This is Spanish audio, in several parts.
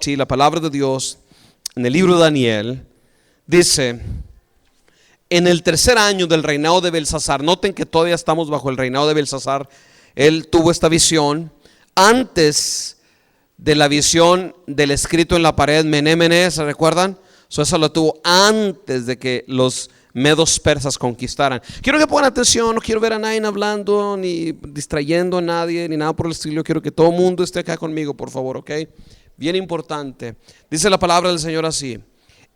Sí, la palabra de Dios en el libro de Daniel dice: en el tercer año del reinado de Belsasar. Noten que todavía estamos bajo el reinado de Belsasar. Él tuvo esta visión antes de la visión del escrito en la pared, Mené, Mené, ¿se recuerdan? Eso lo tuvo antes de que los medos persas conquistaran. Quiero que pongan atención, no quiero ver a nadie hablando, ni distrayendo a nadie, ni nada por el estilo. Quiero que todo el mundo esté acá conmigo, por favor, ¿ok? Bien importante. Dice la palabra del Señor así: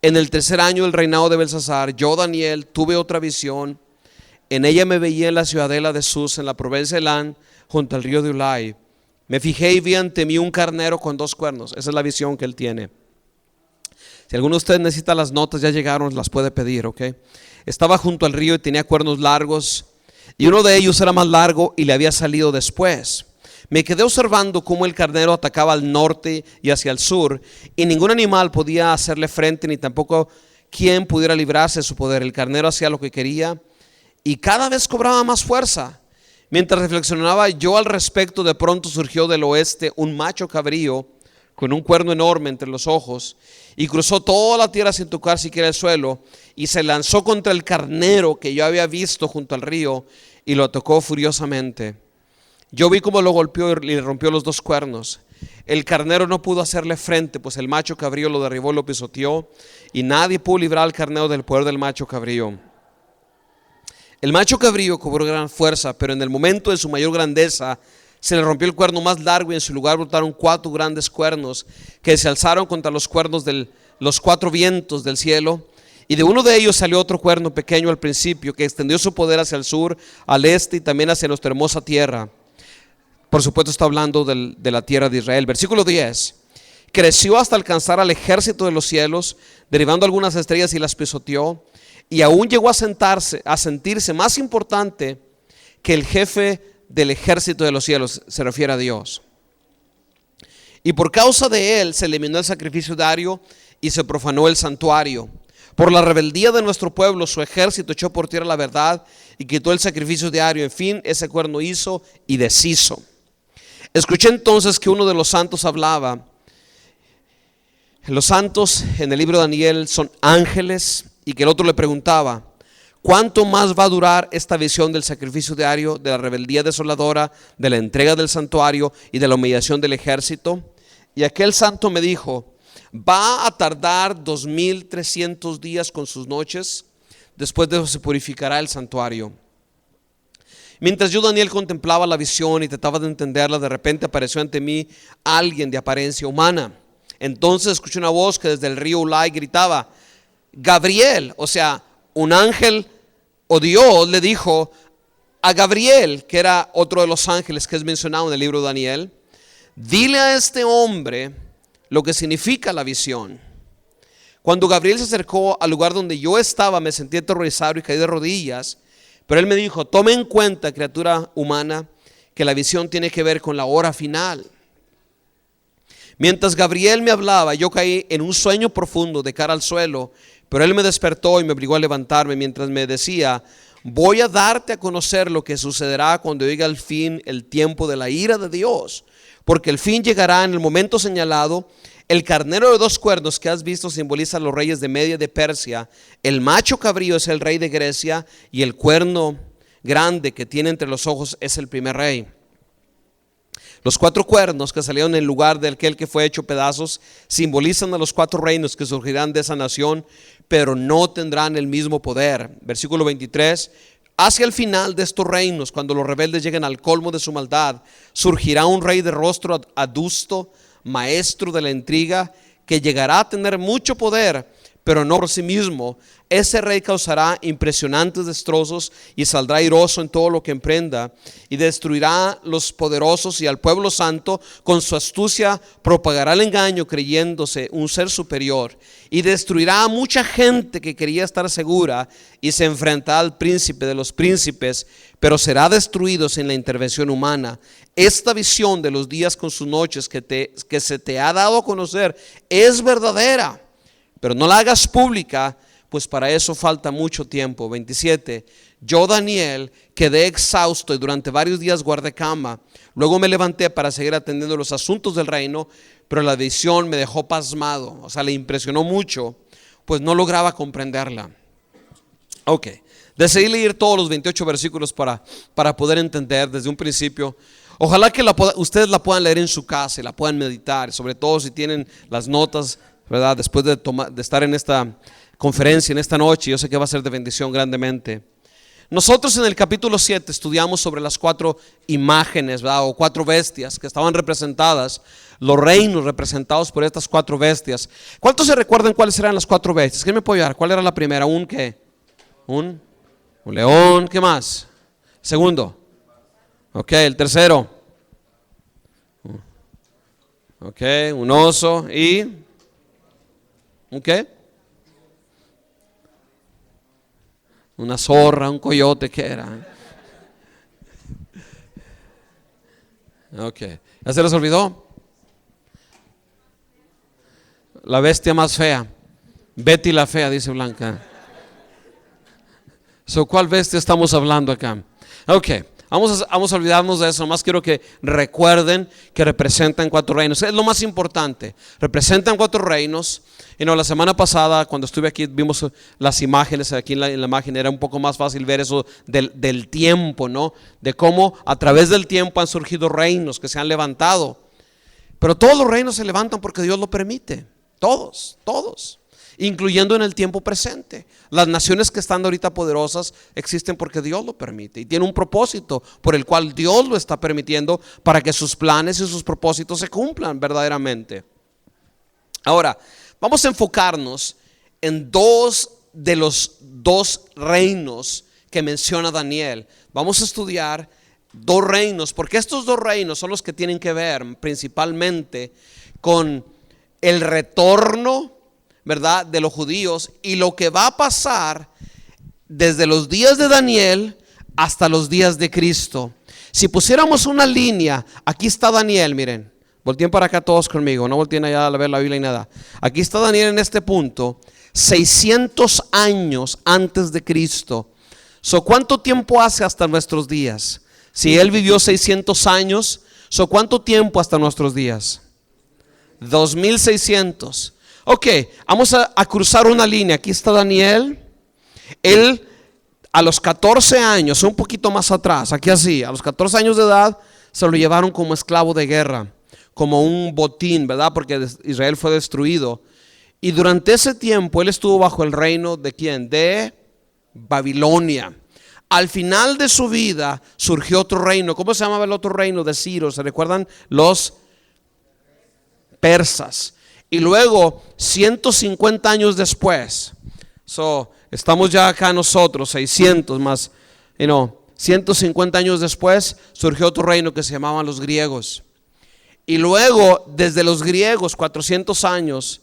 en el tercer año del reinado de Belsasar, yo, Daniel, tuve otra visión. En ella me veía en la ciudadela de Sus, en la provincia de Elán, junto al río de Ulai. Me fijé y vi ante mí un carnero con 2 cuernos. Esa es la visión que él tiene. Si alguno de ustedes necesita las notas, ya llegaron, las puede pedir, ¿ok? Estaba junto al río y tenía cuernos largos, y uno de ellos era más largo y le había salido después. Me quedé observando cómo el carnero atacaba al norte y hacia el sur, y ningún animal podía hacerle frente, ni tampoco quien pudiera librarse de su poder. El carnero hacía lo que quería y cada vez cobraba más fuerza. Mientras reflexionaba yo al respecto, de pronto surgió del oeste un macho cabrío con un cuerno enorme entre los ojos, y cruzó toda la tierra sin tocar siquiera el suelo, y se lanzó contra el carnero que yo había visto junto al río, y lo atacó furiosamente. Yo vi cómo lo golpeó y le rompió los 2 cuernos. El carnero no pudo hacerle frente, pues el macho cabrío lo derribó y lo pisoteó, y nadie pudo librar al carnero del poder del macho cabrío. El macho cabrío cobró gran fuerza, pero en el momento de su mayor grandeza se le rompió el cuerno más largo, y en su lugar brotaron 4 grandes cuernos que se alzaron contra los cuernos de los 4 vientos del cielo. Y de uno de ellos salió otro cuerno pequeño al principio, que extendió su poder hacia el sur, al este y también hacia nuestra hermosa tierra. Por supuesto está hablando de la tierra de Israel. Versículo 10. Creció hasta alcanzar al ejército de los cielos, derribando algunas estrellas y las pisoteó. Y aún llegó a sentirse más importante que el jefe del ejército de los cielos. Se refiere a Dios. Y por causa de él se eliminó el sacrificio diario y se profanó el santuario. Por la rebeldía de nuestro pueblo, su ejército echó por tierra la verdad y quitó el sacrificio diario. En fin, ese cuerno hizo y deshizo. Escuché entonces que uno de los santos hablaba. Los santos en el libro de Daniel son ángeles, y que el otro le preguntaba: ¿cuánto más va a durar esta visión del sacrificio diario, de la rebeldía desoladora, de la entrega del santuario y de la humillación del ejército? Y aquel santo me dijo: va a tardar 2300 días con sus noches. Después de eso se purificará el santuario. Mientras yo, Daniel, contemplaba la visión y trataba de entenderla, de repente apareció ante mí alguien de apariencia humana. Entonces escuché una voz que desde el río Ulai gritaba: Gabriel, o sea, un ángel o Dios le dijo a Gabriel, que era otro de los ángeles que es mencionado en el libro de Daniel: dile a este hombre lo que significa la visión. Cuando Gabriel se acercó al lugar donde yo estaba, me sentí aterrorizado y caí de rodillas. Pero él me dijo: tome en cuenta, criatura humana, que la visión tiene que ver con la hora final. Mientras Gabriel me hablaba, yo caí en un sueño profundo de cara al suelo, pero él me despertó y me obligó a levantarme mientras me decía: voy a darte a conocer lo que sucederá cuando llegue al fin el tiempo de la ira de Dios, porque el fin llegará en el momento señalado. El carnero de 2 cuernos que has visto simboliza a los reyes de Media y de Persia. El macho cabrío es el rey de Grecia, y el cuerno grande que tiene entre los ojos es el primer rey. Los 4 cuernos que salieron en lugar de aquel que fue hecho pedazos simbolizan a los 4 reinos que surgirán de esa nación, pero no tendrán el mismo poder. Versículo 23. Hacia el final de estos reinos, cuando los rebeldes lleguen al colmo de su maldad, surgirá un rey de rostro adusto, maestro de la intriga, que llegará a tener mucho poder, pero no por sí mismo. Ese rey causará impresionantes destrozos y saldrá airoso en todo lo que emprenda, y destruirá los poderosos y al pueblo santo. Con su astucia propagará el engaño, creyéndose un ser superior, y destruirá a mucha gente que quería estar segura, y se enfrentará al príncipe de los príncipes, pero será destruido sin la intervención humana. Esta visión de los días con sus noches que se te ha dado a conocer es verdadera, pero no la hagas pública, pues para eso falta mucho tiempo. 27. Yo, Daniel, quedé exhausto y durante varios días guardé cama. Luego me levanté para seguir atendiendo los asuntos del reino, pero la visión me dejó pasmado, o sea, le impresionó mucho, pues no lograba comprenderla. Ok, decidí leer todos los 28 versículos para poder entender desde un principio. Ojalá que ustedes la puedan leer en su casa y la puedan meditar, sobre todo si tienen las notas, ¿verdad? Después de estar en esta conferencia, en esta noche, yo sé que va a ser de bendición grandemente. Nosotros en el capítulo 7 estudiamos sobre las 4 imágenes, ¿verdad? O 4 bestias que estaban representadas, los reinos representados por estas 4 bestias. ¿Cuántos se recuerdan cuáles eran las 4 bestias? ¿Quién me puede ayudar? ¿Cuál era la primera? ¿Un qué? Un león. ¿Qué más? Segundo. Ok, el tercero. Ok, un oso y ¿un qué? Una zorra, un coyote, ¿qué era? Ok, ¿ya se les olvidó? La bestia más fea, Betty la fea, dice Blanca. ¿Cuál bestia estamos hablando acá? Ok, vamos a olvidarnos de eso. Nomás quiero que recuerden que representan 4 reinos. Es lo más importante. Representan 4 reinos. Y no, la semana pasada cuando estuve aquí vimos las imágenes. Aquí en la imagen era un poco más fácil ver eso del tiempo, ¿no? De cómo a través del tiempo han surgido reinos que se han levantado. Pero todos los reinos se levantan porque Dios lo permite. Todos. Incluyendo en el tiempo presente. Las naciones que están ahorita poderosas existen porque Dios lo permite y tiene un propósito por el cual Dios lo está permitiendo para que sus planes y sus propósitos se cumplan verdaderamente. Ahora, vamos a enfocarnos en 2 de los 2 reinos que menciona Daniel. Vamos a estudiar 2 reinos, porque estos 2 reinos son los que tienen que ver principalmente con el retorno, ¿verdad?, de los judíos y lo que va a pasar desde los días de Daniel hasta los días de Cristo. Si pusiéramos una línea, aquí está Daniel, miren, volteen para acá todos conmigo, no volteen allá a ver la Biblia y nada. Aquí está Daniel en este punto, 600 años antes de Cristo. ¿Cuánto tiempo hace hasta nuestros días? Si él vivió 600 años, ¿cuánto tiempo hasta nuestros días? 2600. Ok, vamos a cruzar una línea. Aquí está Daniel. Él a los 14 años, un poquito más atrás, aquí así, a los 14 años de edad se lo llevaron como esclavo de guerra, como un botín, ¿verdad? Porque Israel fue destruido. Y durante ese tiempo él estuvo bajo el reino de ¿quién? De Babilonia. Al final de su vida surgió otro reino. ¿Cómo se llamaba el otro reino de Ciro? ¿Se recuerdan? Los persas. Y luego 150 años después, estamos ya acá nosotros 600 más, 150 años después surgió otro reino que se llamaban los griegos. Y luego desde los griegos 400 años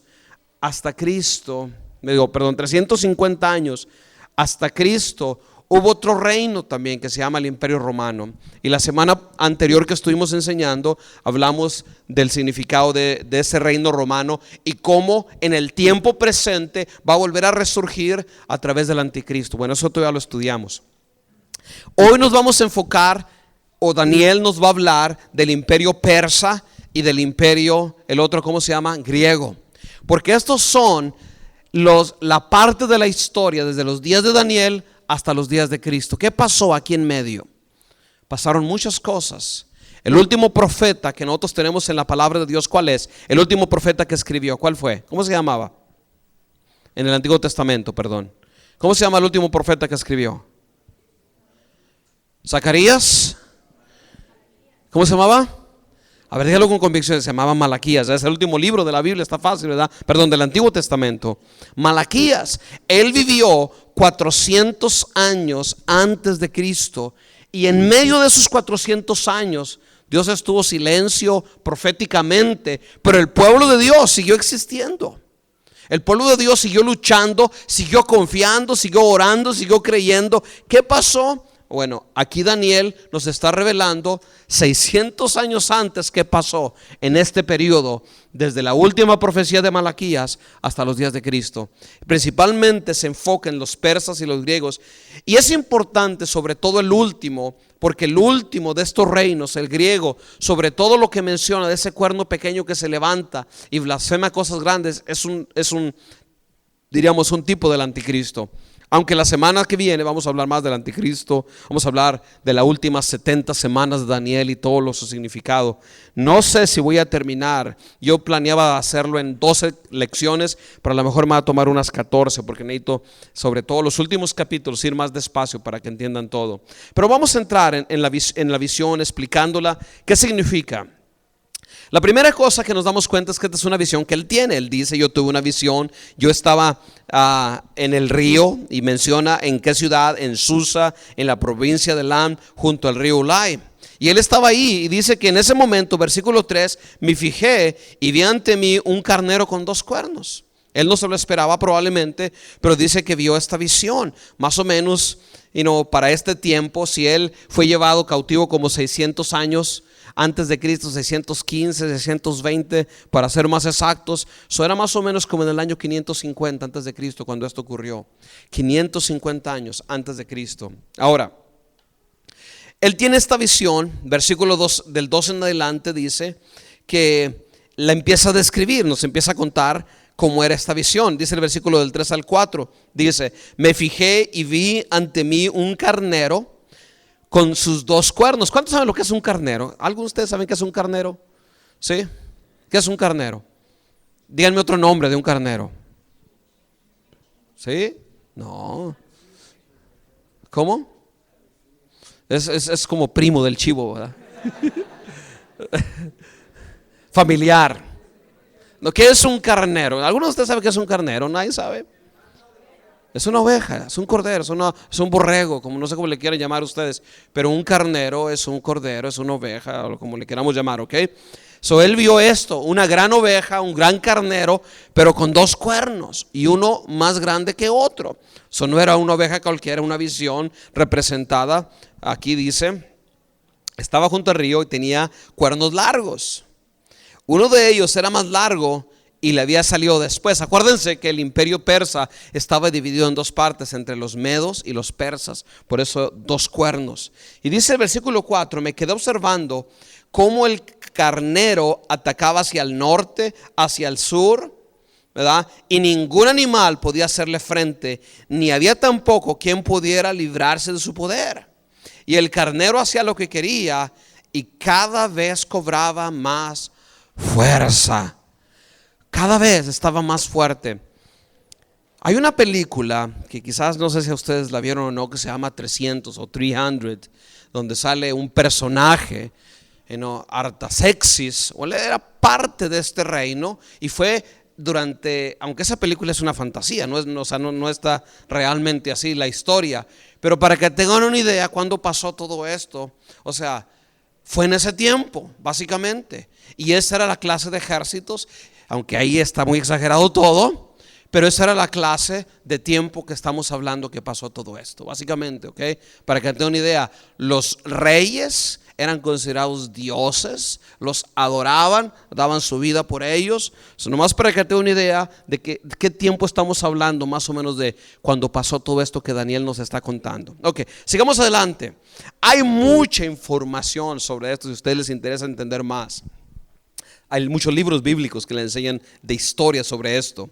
hasta Cristo, 350 años hasta Cristo, hubo otro reino también que se llama el Imperio Romano. Y la semana anterior que estuvimos enseñando hablamos del significado de ese reino romano y cómo en el tiempo presente va a volver a resurgir a través del anticristo. Bueno, eso todavía lo estudiamos. Hoy nos vamos a enfocar, o Daniel nos va a hablar del imperio persa y del imperio, el otro, ¿cómo se llama? Griego. Porque estos son la parte de la historia desde los días de Daniel hasta los días de Cristo. ¿Qué pasó aquí en medio? Pasaron muchas cosas. El último profeta que nosotros tenemos en la palabra de Dios, ¿cuál es? El último profeta que escribió, ¿cuál fue? ¿Cómo se llamaba? En el Antiguo Testamento, perdón. ¿Cómo se llama el último profeta que escribió? ¿Zacarías? ¿Cómo se llamaba? A ver, dígalo con convicción. Se llamaba Malaquías. Es el último libro de la Biblia, está fácil, ¿verdad? Perdón, del Antiguo Testamento. Malaquías. Él vivió 400 años antes de Cristo. Y en medio de esos 400 años, Dios estuvo silencio proféticamente. Pero el pueblo de Dios siguió existiendo. El pueblo de Dios siguió luchando, siguió confiando, siguió orando, siguió creyendo. ¿Qué pasó? Bueno, aquí Daniel nos está revelando 600 años antes qué pasó en este periodo, desde la última profecía de Malaquías hasta los días de Cristo. Principalmente se enfoca en los persas y los griegos, y es importante sobre todo el último, porque el último de estos reinos, el griego, sobre todo lo que menciona de ese cuerno pequeño que se levanta y blasfema cosas grandes, diríamos un tipo del anticristo. Aunque la semana que viene vamos a hablar más del anticristo, vamos a hablar de las últimas 70 semanas de Daniel y todo su significado. No sé si voy a terminar. Yo planeaba hacerlo en 12 lecciones, pero a lo mejor me va a tomar unas 14, porque necesito, sobre todo los últimos capítulos, ir más despacio para que entiendan todo. Pero vamos a entrar en la visión, explicándola qué significa. La primera cosa que nos damos cuenta es que esta es una visión que él tiene. Él dice: yo tuve una visión, yo estaba en el río, y menciona en qué ciudad, en Susa, en la provincia de Elam, junto al río Ulai. Y él estaba ahí, y dice que en ese momento, versículo 3, me fijé y vi ante mí un carnero con 2 cuernos. Él no se lo esperaba probablemente, pero dice que vio esta visión. Más o menos, para este tiempo, si él fue llevado cautivo como 600 años antes de Cristo, 615, 620 para ser más exactos, eso era más o menos como en el año 550 antes de Cristo cuando esto ocurrió. 550 años antes de Cristo. Ahora, él tiene esta visión, versículo 2, del 2 en adelante, dice que la empieza a describir, nos empieza a contar cómo era esta visión. Dice el versículo del 3 al 4, dice: me fijé y vi ante mí un carnero con sus 2 cuernos. ¿Cuántos saben lo que es un carnero? ¿Algunos de ustedes saben qué es un carnero? ¿Sí? ¿Qué es un carnero? Díganme otro nombre de un carnero. ¿Sí? No. ¿Cómo? Es como primo del chivo, ¿verdad? Familiar. ¿No? ¿Qué es un carnero? ¿Algunos de ustedes saben qué es un carnero? Nadie sabe. Es una oveja, es un cordero, es un borrego, como no sé cómo le quieran llamar ustedes, pero un carnero es un cordero, es una oveja, o como le queramos llamar, ¿ok? So él vio esto, una gran oveja, un gran carnero, pero con 2 cuernos y uno más grande que otro. So no era una oveja cualquiera, una visión representada. Aquí dice, estaba junto al río y tenía cuernos largos. Uno de ellos era más largo y le había salido después. Acuérdense que el imperio persa estaba dividido en 2 partes, entre los medos y los persas, por eso 2 cuernos. Y dice el versículo 4, me quedé observando cómo el carnero atacaba hacia el norte, hacia el sur, ¿verdad? Y ningún animal podía hacerle frente, ni había tampoco quien pudiera librarse de su poder. Y el carnero hacía lo que quería y cada vez cobraba más fuerza. Cada vez estaba más fuerte. Hay una película que quizás no sé si ustedes la vieron o no, que se llama 300 o 300, donde sale un personaje, Artaxerxes, o él era parte de este reino y fue durante, aunque esa película es una fantasía, no está realmente así la historia, pero para que tengan una idea cuando pasó todo esto, o sea, fue en ese tiempo básicamente, y esa era la clase de ejércitos. Aunque ahí está muy exagerado todo, pero esa era la clase de tiempo que estamos hablando que pasó todo esto, básicamente, ¿ok? Para que tengan una idea, los reyes eran considerados dioses, los adoraban, daban su vida por ellos. Nomás para que tengan una idea de qué tiempo estamos hablando, más o menos de cuando pasó todo esto que Daniel nos está contando. Ok, sigamos adelante. Hay mucha información sobre esto, si a ustedes les interesa entender más. Hay muchos libros bíblicos que le enseñan de historia sobre esto.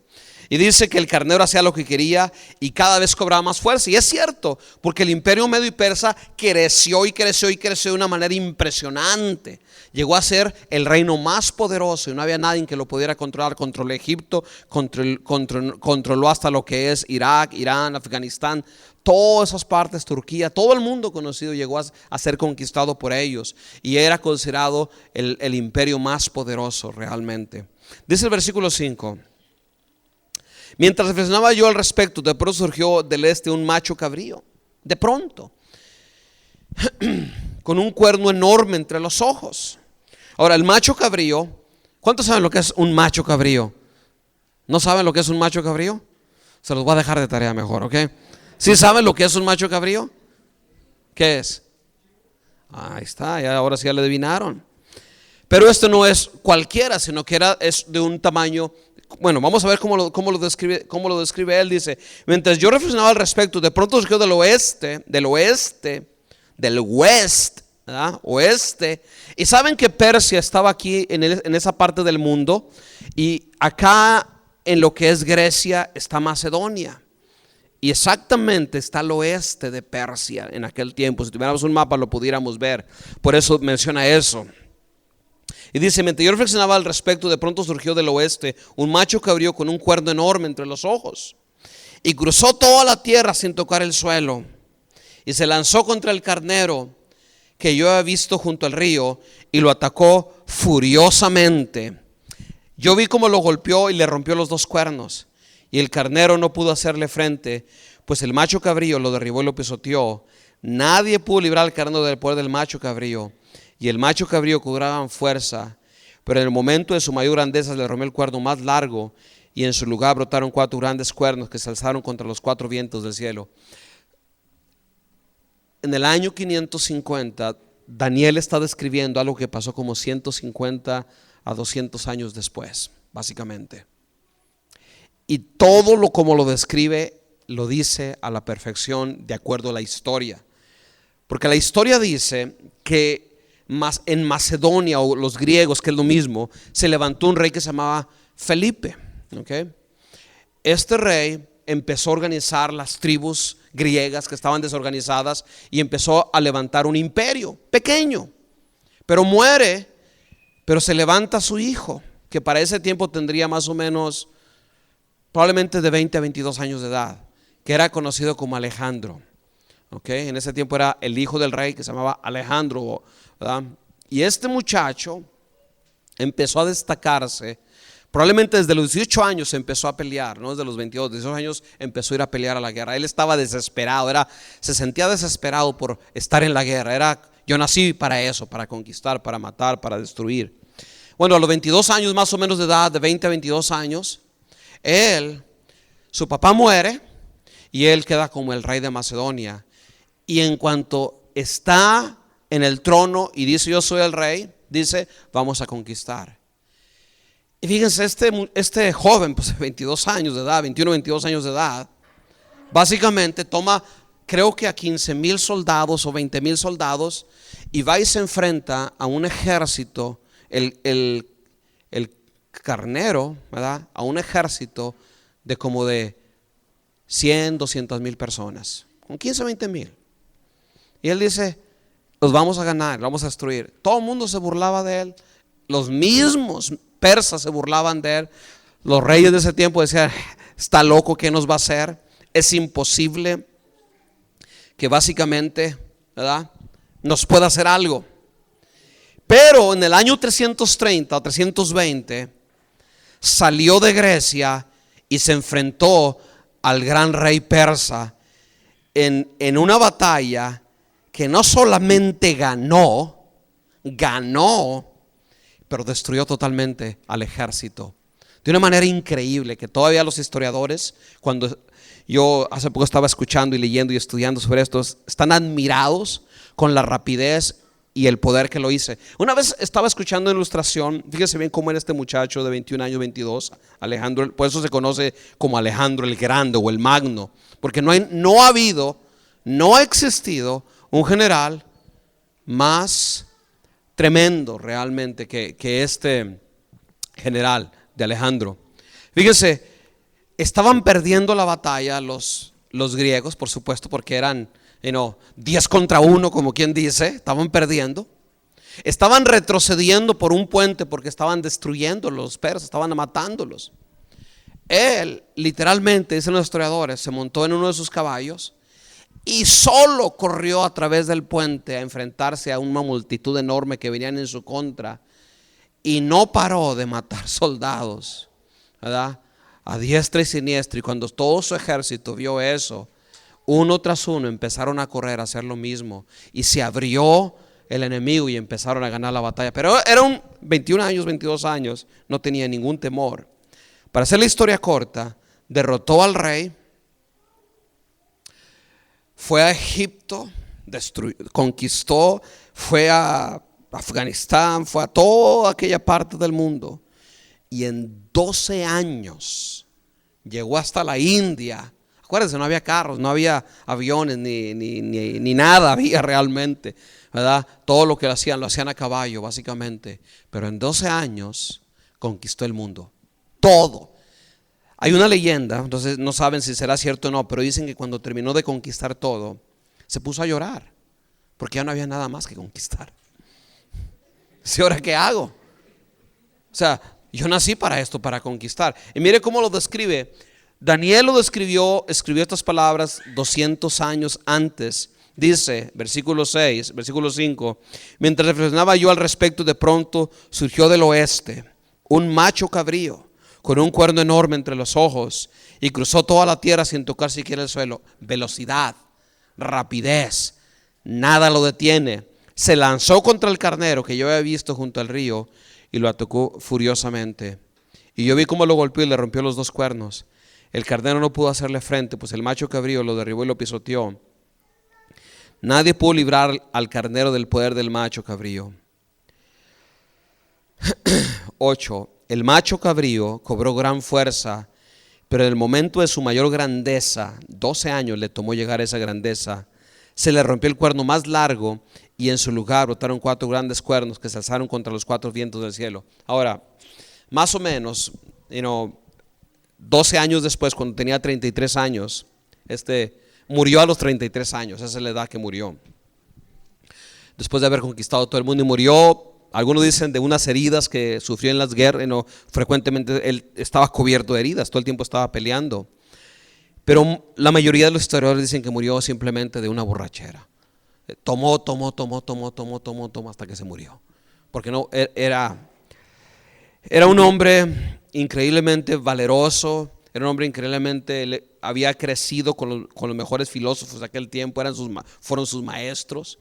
Y dice que el carnero hacía lo que quería y cada vez cobraba más fuerza. Y es cierto, porque el imperio medio y persa creció y creció y creció de una manera impresionante. Llegó a ser el reino más poderoso y no había nadie que lo pudiera controlar. Controló Egipto, controló hasta lo que es Irak, Irán, Afganistán, todas esas partes, Turquía, todo el mundo conocido llegó a ser conquistado por ellos y era considerado el imperio más poderoso realmente. Dice el versículo 5: mientras reflexionaba yo al respecto, de pronto surgió del este un macho cabrío, de pronto, con un cuerno enorme entre los ojos. Ahora, el macho cabrío, ¿cuántos saben lo que es un macho cabrío? ¿No saben lo que es un macho cabrío? Se los voy a dejar de tarea mejor, ¿ok? ¿Sí saben lo que es un macho cabrío? ¿Qué es? Ahí está, ya ahora sí ya le adivinaron. Pero esto no es cualquiera, sino que es de un tamaño. Bueno, vamos a ver cómo lo describe él. Dice: mientras yo reflexionaba al respecto, de pronto surgió del oeste, del west, ¿verdad? Oeste. Y saben que Persia estaba aquí en esa parte del mundo, y acá en lo que es Grecia está Macedonia. Y exactamente está al oeste de Persia en aquel tiempo. Si tuviéramos un mapa lo pudiéramos ver. Por eso menciona eso. Y dice: mientras yo reflexionaba al respecto, de pronto surgió del oeste un macho cabrío con un cuerno enorme entre los ojos, y cruzó toda la tierra sin tocar el suelo, y se lanzó contra el carnero que yo había visto junto al río, y lo atacó furiosamente. Yo vi cómo lo golpeó y le rompió los dos cuernos, y el carnero no pudo hacerle frente, pues el macho cabrío lo derribó y lo pisoteó. Nadie pudo librar al carnero del poder del macho cabrío, y el macho cabrío cobraba fuerza, pero en el momento de su mayor grandeza le rompió el cuerno más largo, y en su lugar brotaron 4 grandes cuernos que se alzaron contra los 4 vientos del cielo. En el año 550, Daniel está describiendo algo que pasó como 150 a 200 años después, básicamente. Y todo como lo describe, lo dice a la perfección de acuerdo a la historia. Porque la historia dice que en Macedonia, o los griegos, que es lo mismo, se levantó un rey que se llamaba Felipe. ¿Okay? Este rey empezó a organizar las tribus griegas que estaban desorganizadas, y empezó a levantar un imperio pequeño. Pero muere, pero se levanta su hijo, que para ese tiempo tendría más o menos, probablemente de 20 a 22 años de edad, que era conocido como Alejandro. Okay, en ese tiempo era el hijo del rey que se llamaba Alejandro, ¿verdad? Y este muchacho empezó a destacarse. Probablemente desde los 18 años empezó a pelear, no desde los 22, 18 años empezó a ir a pelear a la guerra. Él estaba desesperado, se sentía desesperado por estar en la guerra. Yo nací para eso, para conquistar, para matar, para destruir. Bueno, a los 22 años más o menos de edad, de 20 a 22 años, su papá muere, y él queda como el rey de Macedonia. Y en cuanto está en el trono y dice: yo soy el rey, dice: vamos a conquistar. Y fíjense, este joven, pues 22 años de edad, 21, 22 años de edad, básicamente toma, creo que a 15,000 soldados o 20,000 soldados, y va y se enfrenta a un ejército, el carnero, ¿verdad? A un ejército de como de 100, 200,000 personas, con 15, 20,000. Y él dice: los vamos a ganar, los vamos a destruir. Todo el mundo se burlaba de él. Los mismos persas se burlaban de él. Los reyes de ese tiempo decían: está loco, ¿qué nos va a hacer? Es imposible que básicamente, ¿verdad?, nos pueda hacer algo. Pero en el año 330 o 320 salió de Grecia y se enfrentó al gran rey persa en una batalla que no solamente ganó, pero destruyó totalmente al ejército de una manera increíble, que todavía los historiadores, cuando yo hace poco estaba escuchando y leyendo y estudiando sobre esto, están admirados con la rapidez y el poder que lo hizo. Una vez estaba escuchando Ilustración, fíjese bien cómo era este muchacho de 21 años, 22, Alejandro. Por eso se conoce como Alejandro el Grande o el Magno, porque no ha existido un general más tremendo realmente que este general de Alejandro. Fíjense, estaban perdiendo la batalla los griegos, por supuesto, porque eran 10 contra 1, como quien dice. Estaban perdiendo. Estaban retrocediendo por un puente porque estaban destruyendo los persas, estaban matándolos. Él, literalmente, dicen los historiadores, se montó en uno de sus caballos y solo corrió a través del puente a enfrentarse a una multitud enorme que venían en su contra, y no paró de matar soldados, ¿verdad?, a diestra y siniestra. Y cuando todo su ejército vio eso, uno tras uno empezaron a correr a hacer lo mismo, y se abrió el enemigo y empezaron a ganar la batalla. Pero era un 21 años, 22 años, no tenía ningún temor. Para hacer la historia corta, derrotó al rey, fue a Egipto, conquistó, fue a Afganistán, fue a toda aquella parte del mundo. Y en 12 años llegó hasta la India. Acuérdense, no había carros, no había aviones, ni nada había realmente, ¿verdad? Todo lo que lo hacían a caballo, básicamente. Pero en 12 años conquistó el mundo. Todo. Hay una leyenda, entonces no saben si será cierto o no, pero dicen que cuando terminó de conquistar todo, se puso a llorar, porque ya no había nada más que conquistar. ¿Sí, ahora qué hago? O sea, yo nací para esto, para conquistar. Y mire cómo lo describe. Daniel lo escribió estas palabras 200 años antes. Dice, versículo 6, versículo 5: mientras reflexionaba yo al respecto, de pronto surgió del oeste un macho cabrío con un cuerno enorme entre los ojos, y cruzó toda la tierra sin tocar siquiera el suelo. Velocidad, rapidez, nada lo detiene. Se lanzó contra el carnero que yo había visto junto al río y lo atacó furiosamente. Y yo vi cómo lo golpeó y le rompió los 2 cuernos. El carnero no pudo hacerle frente, pues el macho cabrío lo derribó y lo pisoteó. Nadie pudo librar al carnero del poder del macho cabrío. 8. El macho cabrío cobró gran fuerza, pero en el momento de su mayor grandeza, 12 años le tomó llegar a esa grandeza, se le rompió el cuerno más largo y en su lugar brotaron 4 grandes cuernos que se alzaron contra los 4 vientos del cielo. Ahora, más o menos, 12 años después, cuando tenía 33 años, murió a los 33 años, esa es la edad que murió. Después de haber conquistado todo el mundo, y murió, algunos dicen, de unas heridas que sufrió en las guerras. Frecuentemente él estaba cubierto de heridas, todo el tiempo estaba peleando. Pero la mayoría de los historiadores dicen que murió simplemente de una borrachera. Tomó hasta que se murió. Porque era un hombre increíblemente valeroso, era un hombre increíblemente, había crecido con los mejores filósofos de aquel tiempo, fueron sus maestros.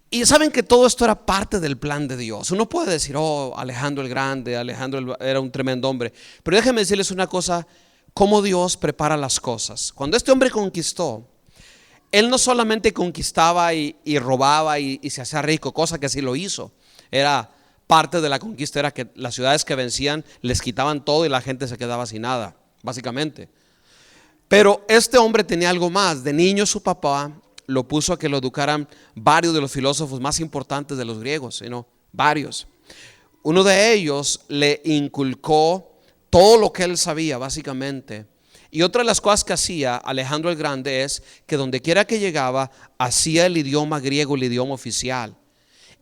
Y saben que todo esto era parte del plan de Dios. Uno puede decir, Alejandro el Grande, era un tremendo hombre. Pero déjenme decirles una cosa, cómo Dios prepara las cosas. Cuando este hombre conquistó, él no solamente conquistaba y robaba y se hacía rico, cosa que sí lo hizo. Era parte de la conquista, era que las ciudades que vencían les quitaban todo y la gente se quedaba sin nada, básicamente. Pero este hombre tenía algo más. De niño su papá lo puso a que lo educaran varios de los filósofos más importantes de los griegos, varios. Uno de ellos le inculcó todo lo que él sabía, básicamente. Y otra de las cosas que hacía Alejandro el Grande es que donde quiera que llegaba, hacía el idioma griego el idioma oficial.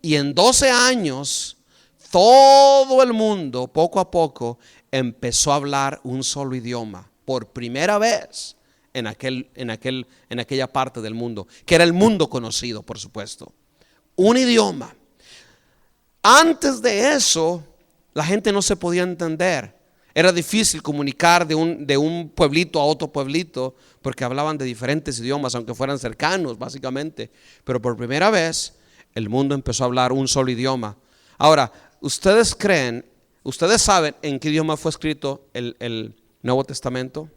Y en 12 años, todo el mundo, poco a poco, empezó a hablar un solo idioma, por primera vez en aquella parte del mundo, que era el mundo conocido, por supuesto. Un idioma. Antes de eso, la gente no se podía entender. Era difícil comunicar de un pueblito a otro pueblito, porque hablaban de diferentes idiomas, aunque fueran cercanos, básicamente. Pero por primera vez, el mundo empezó a hablar un solo idioma. Ahora, ustedes saben en qué idioma fue escrito el Nuevo Testamento.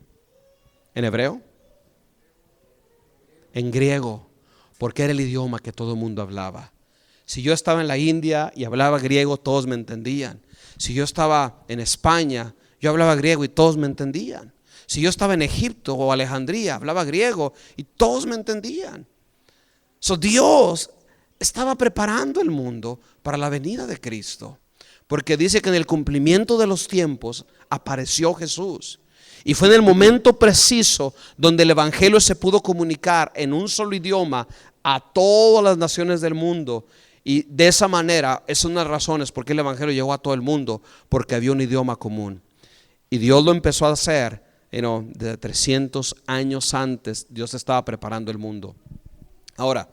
¿En hebreo? En griego, porque era el idioma que todo el mundo hablaba. Si yo estaba en la India y hablaba griego, todos me entendían. Si yo estaba en España, yo hablaba griego y todos me entendían. Si yo estaba en Egipto o Alejandría, hablaba griego y todos me entendían. Dios estaba preparando el mundo para la venida de Cristo, porque dice que en el cumplimiento de los tiempos apareció Jesús. Y fue en el momento preciso donde el evangelio se pudo comunicar en un solo idioma a todas las naciones del mundo. Y de esa manera, es una de las razones por qué el evangelio llegó a todo el mundo, porque había un idioma común. Y Dios lo empezó a hacer, de 300 años antes, Dios estaba preparando el mundo. Ahora,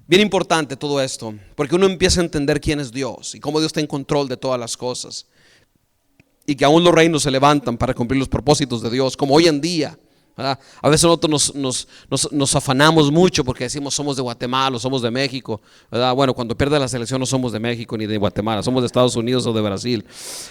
bien importante todo esto, porque uno empieza a entender quién es Dios y cómo Dios está en control de todas las cosas. Y que aún los reinos se levantan para cumplir los propósitos de Dios, como hoy en día, ¿verdad? A veces nosotros nos afanamos mucho porque decimos somos de Guatemala o somos de México, ¿verdad? Bueno, cuando pierde la selección no somos de México ni de Guatemala, somos de Estados Unidos o de Brasil.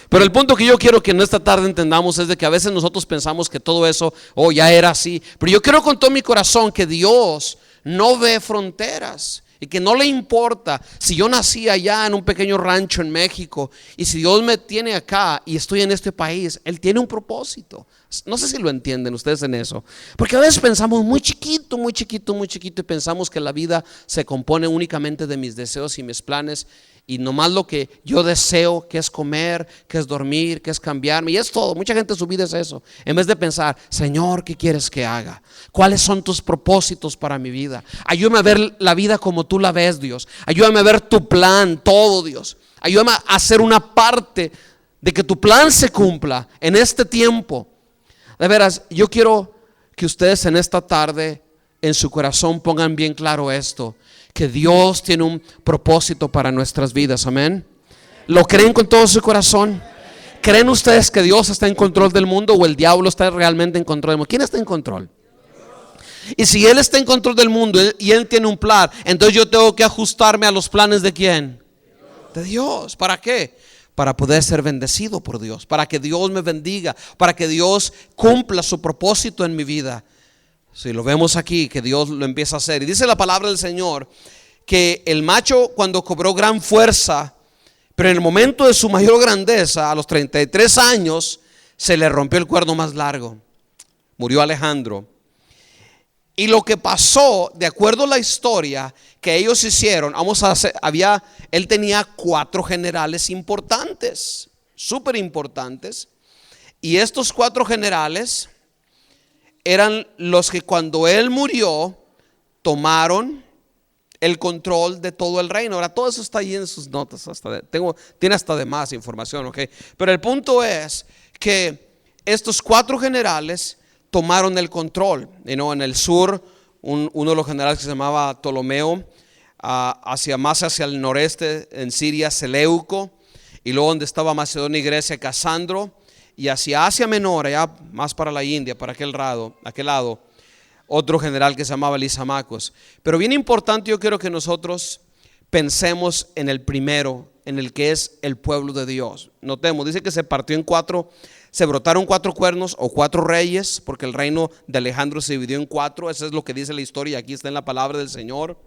Pero el punto que yo quiero que en esta tarde entendamos es de que a veces nosotros pensamos que todo eso, ya era así. Pero yo creo con todo mi corazón que Dios no ve fronteras y que no le importa si yo nací allá en un pequeño rancho en México y si Dios me tiene acá y estoy en este país. Él tiene un propósito. No sé si lo entienden ustedes en eso, porque a veces pensamos muy chiquito, muy chiquito, muy chiquito, y pensamos que la vida se compone únicamente de mis deseos y mis planes, y nomás lo que yo deseo, que es comer, que es dormir, que es cambiarme, y es todo. Mucha gente su vida es eso, en vez de pensar: Señor, ¿qué quieres que haga? ¿Cuáles son tus propósitos para mi vida? Ayúdame a ver la vida como tú la ves, Dios. Ayúdame a ver tu plan, todo, Dios. Ayúdame a hacer una parte de que tu plan se cumpla en este tiempo. De veras, yo quiero que ustedes en esta tarde en su corazón pongan bien claro esto: que Dios tiene un propósito para nuestras vidas. Amén. ¿Lo creen con todo su corazón? ¿Creen ustedes que Dios está en control del mundo o el diablo está realmente en control del mundo? ¿Quién está en control? Y si Él está en control del mundo y Él tiene un plan, entonces yo tengo que ajustarme a los planes ¿de quién? De Dios. ¿Para qué? Para poder ser bendecido por Dios, para que Dios me bendiga, para que Dios cumpla su propósito en mi vida. Si lo vemos aquí, que Dios lo empieza a hacer. Y dice la palabra del Señor que el macho, cuando cobró gran fuerza, pero en el momento de su mayor grandeza, a los 33 años, se le rompió el cuerno más largo. Murió Alejandro. Y lo que pasó, de acuerdo a la historia que ellos hicieron, él tenía 4 generales importantes, súper importantes. Y estos 4 generales eran los que cuando él murió tomaron el control de todo el reino. Ahora todo eso está ahí en sus notas, tiene hasta de más información, ¿ok? Pero el punto es que estos 4 generales tomaron el control. En el sur, uno de los generales que se llamaba Ptolomeo, más hacia el noreste en Siria, Seleuco, y luego donde estaba Macedonia y Grecia, Casandro, y hacia Asia Menor, allá más para la India, para aquel lado, otro general que se llamaba Lisamacos. Pero bien importante, yo quiero que nosotros pensemos en el primero, en el que es el pueblo de Dios. Notemos, dice que se partió en 4, se brotaron 4 cuernos o 4 reyes, porque el reino de Alejandro se dividió en 4. Eso es lo que dice la historia, y aquí está en la palabra del Señor.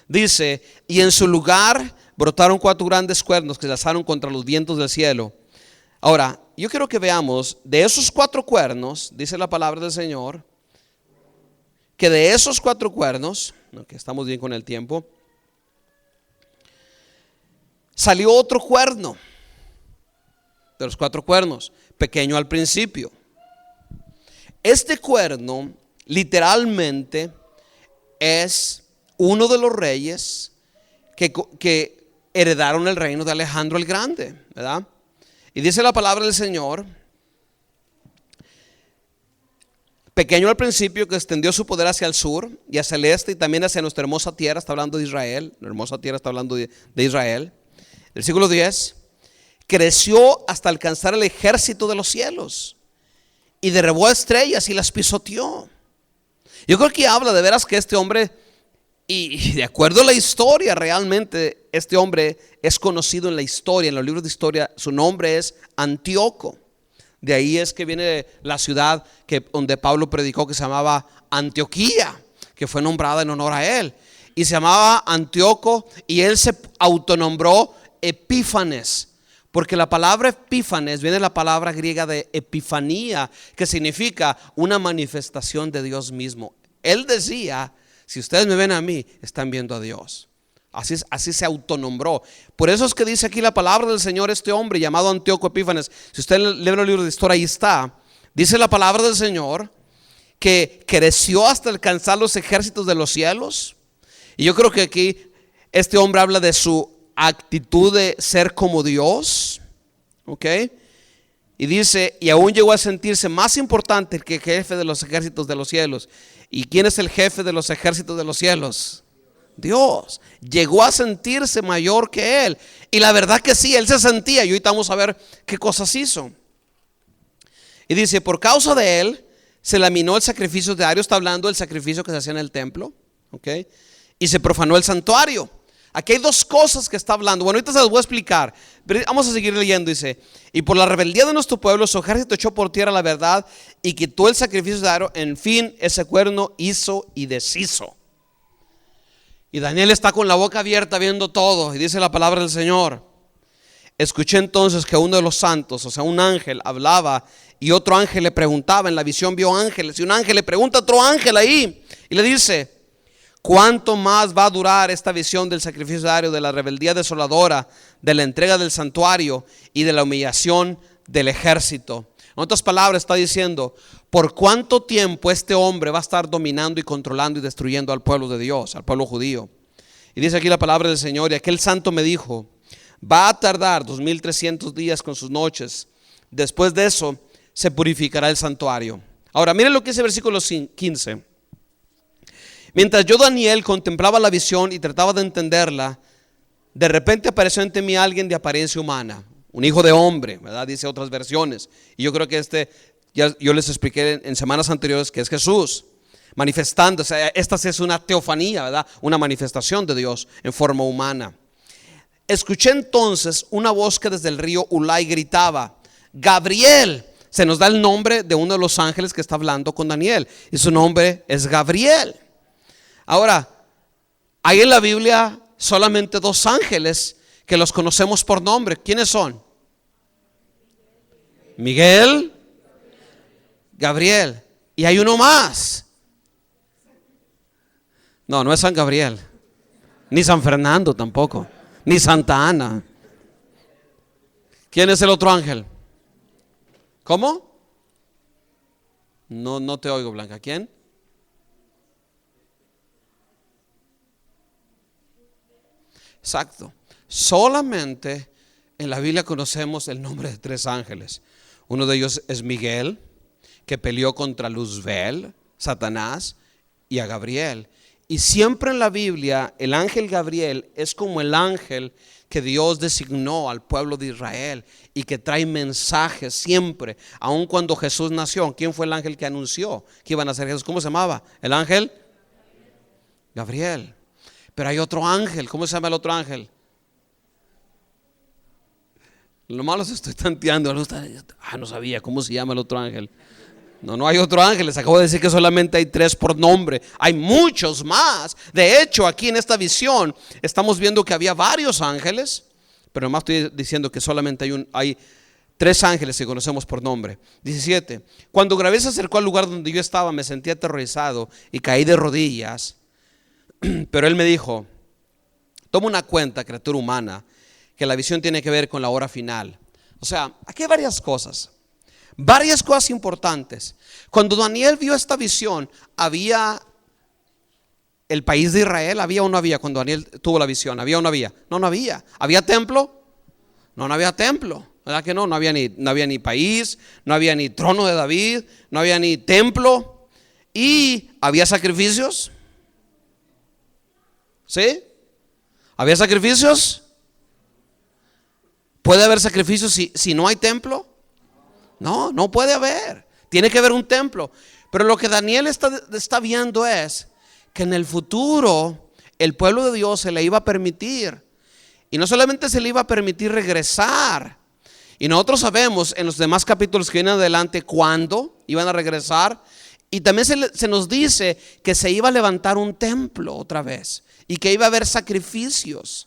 Dice: y en su lugar brotaron 4 grandes cuernos que se alzaron contra los vientos del cielo. Ahora, yo quiero que veamos de esos 4 cuernos, dice la palabra del Señor, que de esos 4 cuernos, que estamos bien con el tiempo, salió otro cuerno. De los 4 cuernos, pequeño al principio. Este cuerno literalmente es uno de los reyes que heredaron el reino de Alejandro el Grande, ¿verdad? Y dice la palabra del Señor: pequeño al principio, que extendió su poder hacia el sur y hacia el este y también hacia nuestra hermosa tierra. Está hablando de Israel. La hermosa tierra está hablando de Israel. Versículo 10: creció hasta alcanzar el ejército de los cielos y derribó estrellas y las pisoteó. Yo creo que habla de veras que este hombre, y de acuerdo a la historia, realmente este hombre es conocido en la historia, en los libros de historia. Su nombre es Antíoco. De ahí es que viene la ciudad donde Pablo predicó, que se llamaba Antioquía, que fue nombrada en honor a él. Y se llamaba Antíoco, y él se autonombró Epífanes, porque la palabra Epífanes viene de la palabra griega de epifanía, que significa una manifestación de Dios mismo. Él decía: si ustedes me ven a mí, están viendo a Dios. Así se autonombró. Por eso es que dice aquí la palabra del Señor, este hombre llamado Antíoco Epífanes. Si usted lee el libro de historia, ahí está. Dice la palabra del Señor que creció hasta alcanzar los ejércitos de los cielos. Y yo creo que aquí este hombre habla de su actitud de ser como Dios, ¿ok? Y dice: y aún llegó a sentirse más importante que el jefe de los ejércitos de los cielos. ¿Y quién es el jefe de los ejércitos de los cielos? Dios. Llegó a sentirse mayor que él. Y la verdad que sí, él se sentía. Y ahorita vamos a ver qué cosas hizo. Y dice: por causa de él se laminó el sacrificio diario. Está hablando del sacrificio que se hacía en el templo, ¿ok? Y se profanó el santuario. Aquí hay dos cosas que está hablando. Bueno, ahorita se las voy a explicar, pero vamos a seguir leyendo. Dice: y por la rebeldía de nuestro pueblo, su ejército echó por tierra la verdad y quitó el sacrificio de Aarón. En fin, ese cuerno hizo y deshizo. Y Daniel está con la boca abierta viendo todo. Y dice la palabra del Señor: escuché entonces que uno de los santos, o sea, un ángel, hablaba, y otro ángel le preguntaba. En la visión vio ángeles, y un ángel le pregunta a otro ángel ahí, y le dice: ¿cuánto más va a durar esta visión del sacrificio diario, de la rebeldía desoladora, de la entrega del santuario y de la humillación del ejército? En otras palabras, está diciendo: ¿por cuánto tiempo este hombre va a estar dominando y controlando y destruyendo al pueblo de Dios, al pueblo judío? Y dice aquí la palabra del Señor: y aquel santo me dijo: va a tardar 2300 días con sus noches. Después de eso se purificará el santuario. Ahora miren lo que dice el versículo 15. Mientras yo, Daniel, contemplaba la visión y trataba de entenderla, de repente apareció ante mí alguien de apariencia humana, un hijo de hombre, ¿verdad? Dice otras versiones. Y yo creo que yo les expliqué en semanas anteriores que es Jesús manifestando. O sea, esta es una teofanía, ¿verdad? Una manifestación de Dios en forma humana. Escuché entonces una voz que desde el río Ulai gritaba: Gabriel. Se nos da el nombre de uno de los ángeles que está hablando con Daniel, y su nombre es Gabriel. Ahora, hay en la Biblia solamente dos ángeles que los conocemos por nombre. ¿Quiénes son? Miguel, Gabriel. Y hay uno más. No, no es San Gabriel, ni San Fernando tampoco, ni Santa Ana. ¿Quién es el otro ángel? ¿Cómo? No te oigo, Blanca. ¿Quién? Exacto. Solamente en la Biblia conocemos el nombre de tres ángeles. Uno de ellos es Miguel, que peleó contra Luzbel, Satanás, y a Gabriel. Y siempre en la Biblia el ángel Gabriel es como el ángel que Dios designó al pueblo de Israel y que trae mensajes siempre. Aun cuando Jesús nació, ¿quién fue el ángel que anunció que iban a ser Jesús? ¿Cómo se llamaba? El ángel Gabriel. Pero hay otro ángel. ¿Cómo se llama el otro ángel? Lo malo es que estoy tanteando. No sabía cómo se llama el otro ángel. No hay otro ángel. Les acabo de decir que solamente hay tres por nombre. Hay muchos más. De hecho, aquí en esta visión estamos viendo que había varios ángeles, pero nomás estoy diciendo que solamente hay tres ángeles que conocemos por nombre. 17. Cuando Gabriel se acercó al lugar donde yo estaba, me sentí aterrorizado y caí de rodillas. Pero él me dijo: toma una cuenta, criatura humana, que la visión tiene que ver con la hora final. O sea, aquí hay varias cosas importantes. Cuando Daniel vio esta visión, ¿había el país de Israel? ¿Había o no había? Cuando Daniel tuvo la visión, ¿había o no había? No había. ¿Había templo? No había templo. ¿Verdad que no? No había ni país, no había ni trono de David, no había ni templo. ¿Y había sacrificios? ¿Sí? ¿Había sacrificios? ¿Puede haber sacrificios si no hay templo? No puede haber. Tiene que haber un templo. Pero lo que Daniel está viendo es que en el futuro el pueblo de Dios se le iba a permitir. Y no solamente se le iba a permitir regresar. Y nosotros sabemos en los demás capítulos que vienen adelante cuándo iban a regresar. Y también se nos dice que se iba a levantar un templo otra vez. Y que iba a haber sacrificios.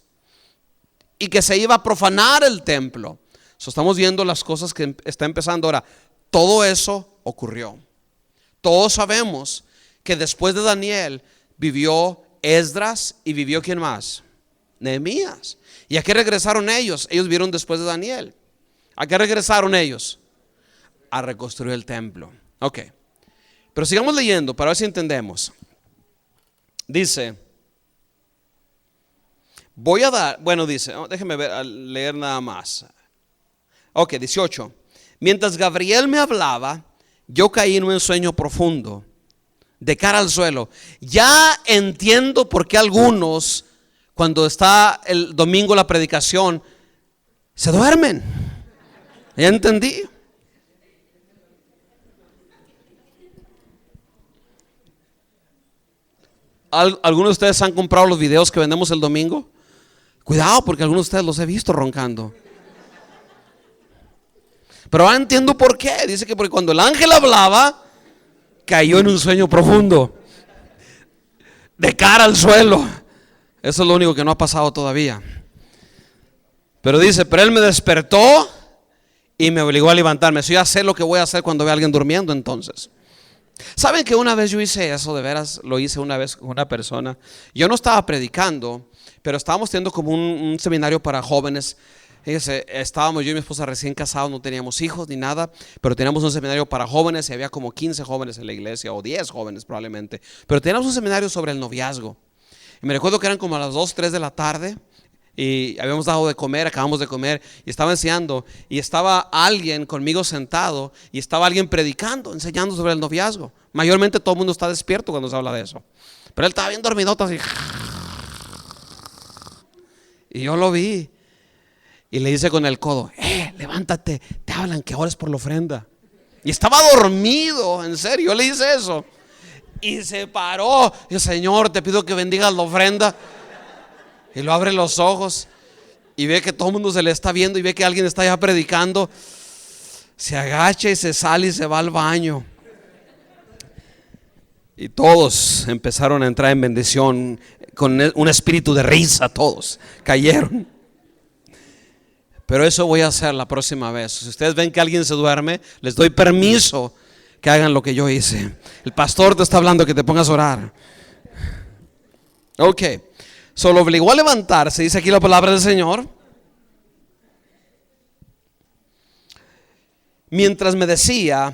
Y que se iba a profanar el templo. Estamos viendo las cosas que está empezando ahora. Todo eso ocurrió. Todos sabemos que después de Daniel vivió Esdras y vivió ¿quién más? Nehemías. ¿Y a qué regresaron ellos? Ellos vieron después de Daniel. ¿A qué regresaron ellos? A reconstruir el templo. Ok. Pero sigamos leyendo para ver si entendemos. Dice, déjeme leer nada más. Ok, 18. Mientras Gabriel me hablaba, yo caí en un sueño profundo, de cara al suelo. Ya entiendo por qué algunos, cuando está el domingo la predicación, se duermen. Ya entendí. ¿Algunos de ustedes han comprado los videos que vendemos el domingo? Cuidado, porque algunos de ustedes los he visto roncando. Pero ahora entiendo por qué. Dice que porque cuando el ángel hablaba, cayó en un sueño profundo, de cara al suelo. Eso es lo único que no ha pasado todavía. Pero dice, pero él me despertó y me obligó a levantarme. Eso ya sé lo que voy a hacer cuando vea a alguien durmiendo entonces. ¿Saben que una vez yo hice eso? De veras, lo hice una vez con una persona. Yo no estaba predicando, pero estábamos teniendo como un seminario para jóvenes. Fíjense, estábamos yo y mi esposa recién casados, no teníamos hijos ni nada, pero teníamos un seminario para jóvenes y había como 15 jóvenes en la iglesia, o 10 jóvenes probablemente. Pero teníamos un seminario sobre el noviazgo. Y me recuerdo que eran como a las 2, 3 de la tarde. Y habíamos dado de comer, acabamos de comer y estaba enseñando y estaba alguien conmigo sentado y estaba alguien predicando, enseñando sobre el noviazgo. Mayormente todo el mundo está despierto cuando se habla de eso, pero él estaba bien dormidoto así. Y yo lo vi y le hice con el codo, levántate, te hablan que ores por la ofrenda. Y estaba dormido, en serio, yo le hice eso. Y se paró y el Señor, te pido que bendigas la ofrenda. Y lo abre los ojos y ve que todo el mundo se le está viendo y ve que alguien está ya predicando. Se agacha y se sale y se va al baño. Y todos empezaron a entrar en bendición con un espíritu de risa. Todos cayeron. Pero eso voy a hacer la próxima vez. Si ustedes ven que alguien se duerme, les doy permiso que hagan lo que yo hice. El pastor te está hablando que te pongas a orar. Ok. Solo obligó a levantarse, dice aquí la palabra del Señor. Mientras me decía,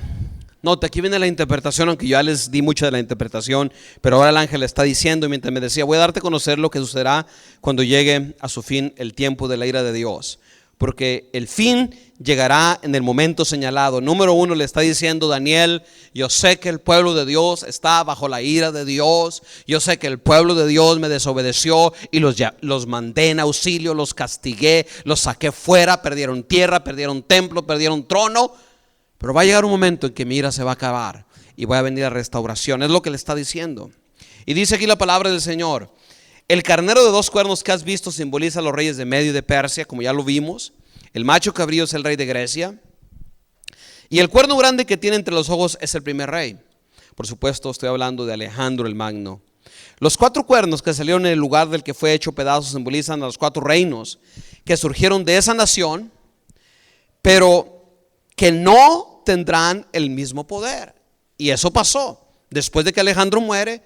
note, aquí viene la interpretación, aunque yo ya les di mucho de la interpretación, pero ahora el ángel está diciendo, y mientras me decía, voy a darte a conocer lo que sucederá cuando llegue a su fin el tiempo de la ira de Dios. Porque el fin llegará en el momento señalado. Número 1, le está diciendo Daniel, yo sé que el pueblo de Dios está bajo la ira de Dios. Yo sé que el pueblo de Dios me desobedeció y los mandé en auxilio, los castigué, los saqué fuera, perdieron tierra, perdieron templo, perdieron trono. Pero va a llegar un momento en que mi ira se va a acabar y va a venir la restauración. Es lo que le está diciendo. Y dice aquí la palabra del Señor. El carnero de 2 cuernos que has visto simboliza a los reyes de Medio y de Persia, como ya lo vimos. El macho cabrío es el rey de Grecia. Y el cuerno grande que tiene entre los ojos es el primer rey. Por supuesto, estoy hablando de Alejandro el Magno. Los 4 cuernos que salieron en el lugar del que fue hecho pedazos simbolizan a los 4 reinos que surgieron de esa nación, pero que no tendrán el mismo poder. Y eso pasó. Después de que Alejandro muere,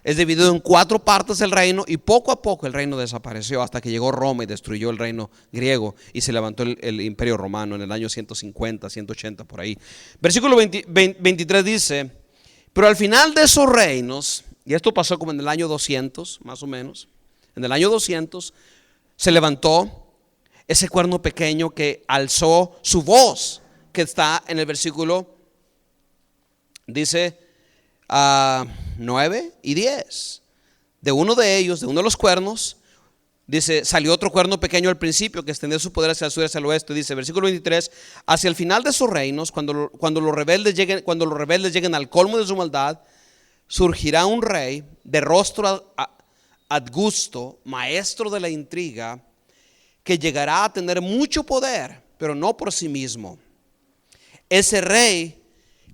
es dividido en 4 partes el reino y poco a poco el reino desapareció hasta que llegó Roma y destruyó el reino griego y se levantó el imperio romano en el año 150, 180 por ahí. Versículo 23 dice, pero al final de esos reinos, y esto pasó como en el año 200 más o menos, en el año 200 se levantó ese cuerno pequeño que alzó su voz, que está en el versículo, dice 9 y 10. De uno de ellos, de uno de los cuernos, dice, salió otro cuerno pequeño al principio que extendió su poder hacia el sur y hacia el oeste. Dice, versículo 23, hacia el final de sus reinos, cuando los rebeldes lleguen al colmo de su maldad, surgirá un rey de rostro adgusto, maestro de la intriga, que llegará a tener mucho poder, pero no por sí mismo. Ese rey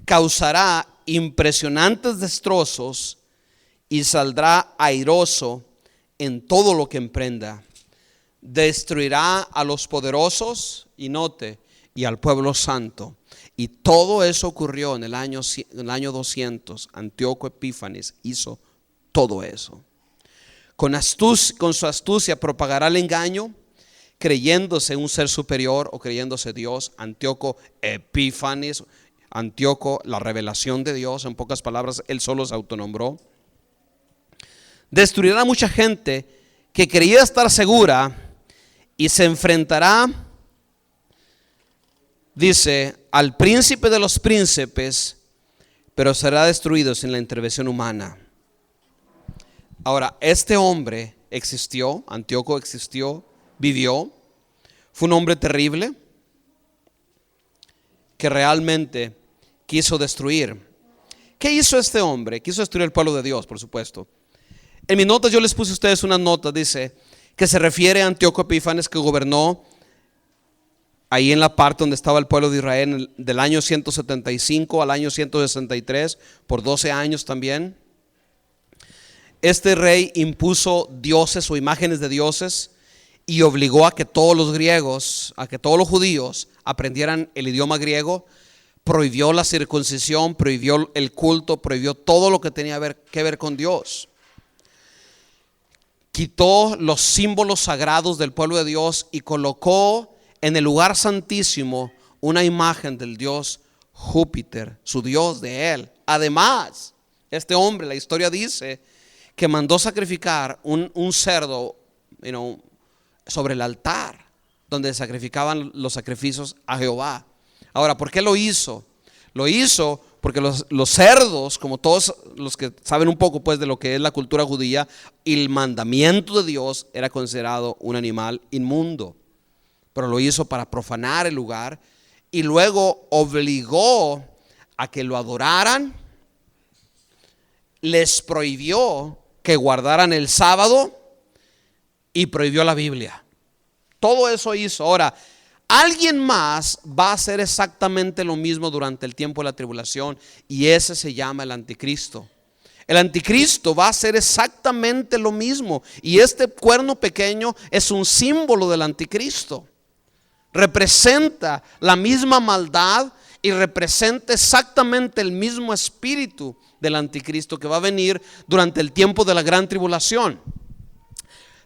causará impresionantes destrozos y saldrá airoso en todo lo que emprenda. Destruirá a los poderosos, y note, y al pueblo santo. Y todo eso ocurrió en el año 200. Antíoco Epífanes hizo todo eso. Con su astucia propagará el engaño, creyéndose un ser superior o creyéndose Dios. Antíoco Epífanes, Antíoco, la revelación de Dios, en pocas palabras, él solo se autonombró. Destruirá a mucha gente que creía estar segura y se enfrentará, dice, al príncipe de los príncipes, pero será destruido sin la intervención humana. Ahora, este hombre existió, Antíoco existió, vivió, fue un hombre terrible que realmente quiso destruir. ¿Qué hizo este hombre? Quiso destruir el pueblo de Dios, por supuesto. En mis notas yo les puse a ustedes unas notas, dice que se refiere a Antíoco Epífanes, que gobernó ahí en la parte donde estaba el pueblo de Israel del año 175 al año 163, por 12 años también. Este rey impuso dioses o imágenes de dioses y obligó a que todos los griegos, a que todos los judíos aprendieran el idioma griego. Prohibió la circuncisión, prohibió el culto, prohibió todo lo que tenía que ver con Dios. Quitó los símbolos sagrados del pueblo de Dios y colocó en el lugar santísimo una imagen del dios Júpiter, su dios de él. Además, este hombre, la historia dice que mandó sacrificar un cerdo, sobre el altar donde sacrificaban los sacrificios a Jehová. Ahora, ¿por qué lo hizo? Lo hizo porque los cerdos, como todos los que saben un poco pues de lo que es la cultura judía, el mandamiento de Dios era considerado un animal inmundo. Pero lo hizo para profanar el lugar y luego obligó a que lo adoraran. Les prohibió que guardaran el sábado y prohibió la Biblia. Todo eso hizo. Ahora, alguien más va a hacer exactamente lo mismo durante el tiempo de la tribulación, y ese se llama el anticristo. El anticristo va a hacer exactamente lo mismo, y este cuerno pequeño es un símbolo del anticristo. Representa la misma maldad y representa exactamente el mismo espíritu del anticristo que va a venir durante el tiempo de la gran tribulación.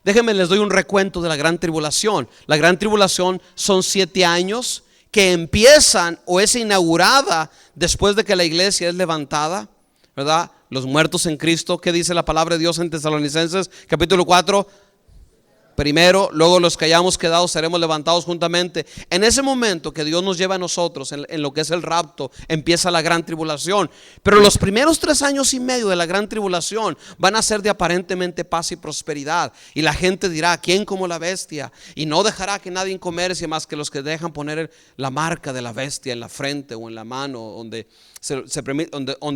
Déjenme, les doy un recuento de la gran tribulación. La gran tribulación son 7 años que empiezan o es inaugurada después de que la iglesia es levantada, ¿verdad? Los muertos en Cristo. ¿Qué dice la palabra de Dios en Tesalonicenses capítulo 4? Primero, luego los que hayamos quedado seremos levantados juntamente. En ese momento que Dios nos lleva a nosotros en lo que es el rapto, empieza la gran tribulación. Pero los primeros 3 años y medio de la gran tribulación van a ser de aparentemente paz y prosperidad. Y la gente dirá: ¿quién como la bestia? Y no dejará que nadie comercie más que los que dejan poner la marca de la bestia en la frente o en la mano, donde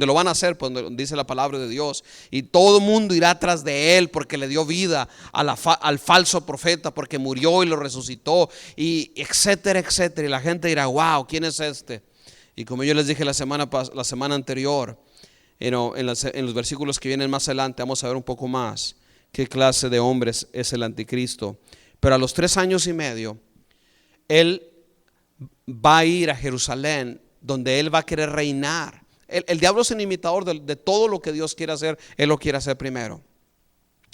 lo van a hacer, pues, donde dice la palabra de Dios. Y todo el mundo irá tras de él porque le dio vida al falso profeta, porque murió y lo resucitó, y etcétera, etcétera. Y la gente dirá: wow, ¿quién es este? Y como yo les dije la semana anterior, en los versículos que vienen más adelante vamos a ver un poco más qué clase de hombres es el anticristo. Pero a los 3 años y medio él va a ir a Jerusalén, donde él va a querer reinar. El diablo es un imitador de todo lo que Dios quiere hacer. Él lo quiere hacer primero.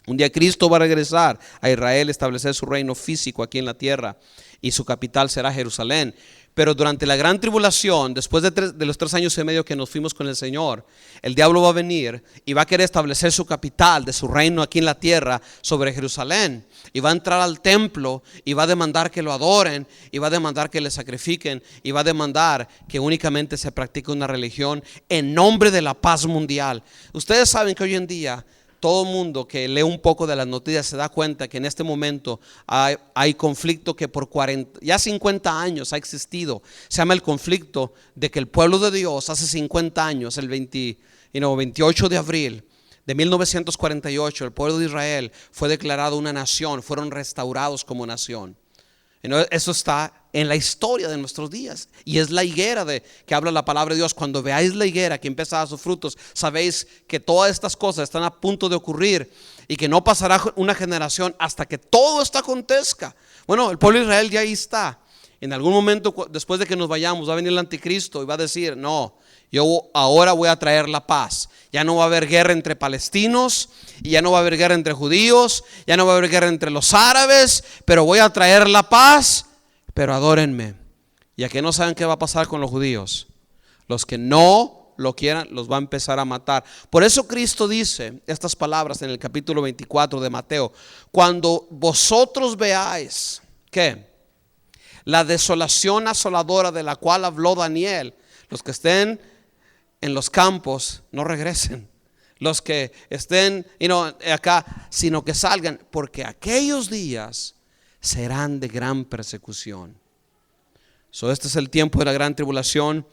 Un día Cristo va a regresar a Israel, establecer su reino físico aquí en la tierra, y su capital será Jerusalén. Pero durante la gran tribulación, después de los 3 años y medio que nos fuimos con el Señor, el diablo va a venir y va a querer establecer su capital de su reino aquí en la tierra sobre Jerusalén. Y va a entrar al templo y va a demandar que lo adoren, y va a demandar que le sacrifiquen, y va a demandar que únicamente se practique una religión en nombre de la paz mundial. Ustedes saben que hoy en día todo el mundo que lee un poco de las noticias se da cuenta que en este momento hay conflicto que por 50 años ha existido. Se llama el conflicto de que el pueblo de Dios hace 50 años, el 28 de abril de 1948, el pueblo de Israel fue declarado una nación, fueron restaurados como nación. Eso está en la historia de nuestros días, y es la higuera de que habla la palabra de Dios. Cuando veáis la higuera que empieza a dar sus frutos, sabéis que todas estas cosas están a punto de ocurrir, y que no pasará una generación hasta que todo esto acontezca. Bueno, el pueblo de Israel ya ahí está. En algún momento después de que nos vayamos va a venir el anticristo y va a decir: no, yo ahora voy a traer la paz. Ya no va a haber guerra entre palestinos, y ya no va a haber guerra entre judíos, ya no va a haber guerra entre los árabes, pero voy a traer la paz. Pero adórenme. Y a que no saben qué va a pasar con los judíos, los que no lo quieran los va a empezar a matar. Por eso Cristo dice estas palabras en el capítulo 24 de Mateo: cuando vosotros veáis, ¿qué? La desolación asoladora de la cual habló Daniel, los que estén en los campos no regresen, los que estén acá, sino que salgan, porque aquellos días serán de gran persecución. Este es el tiempo de la gran tribulación,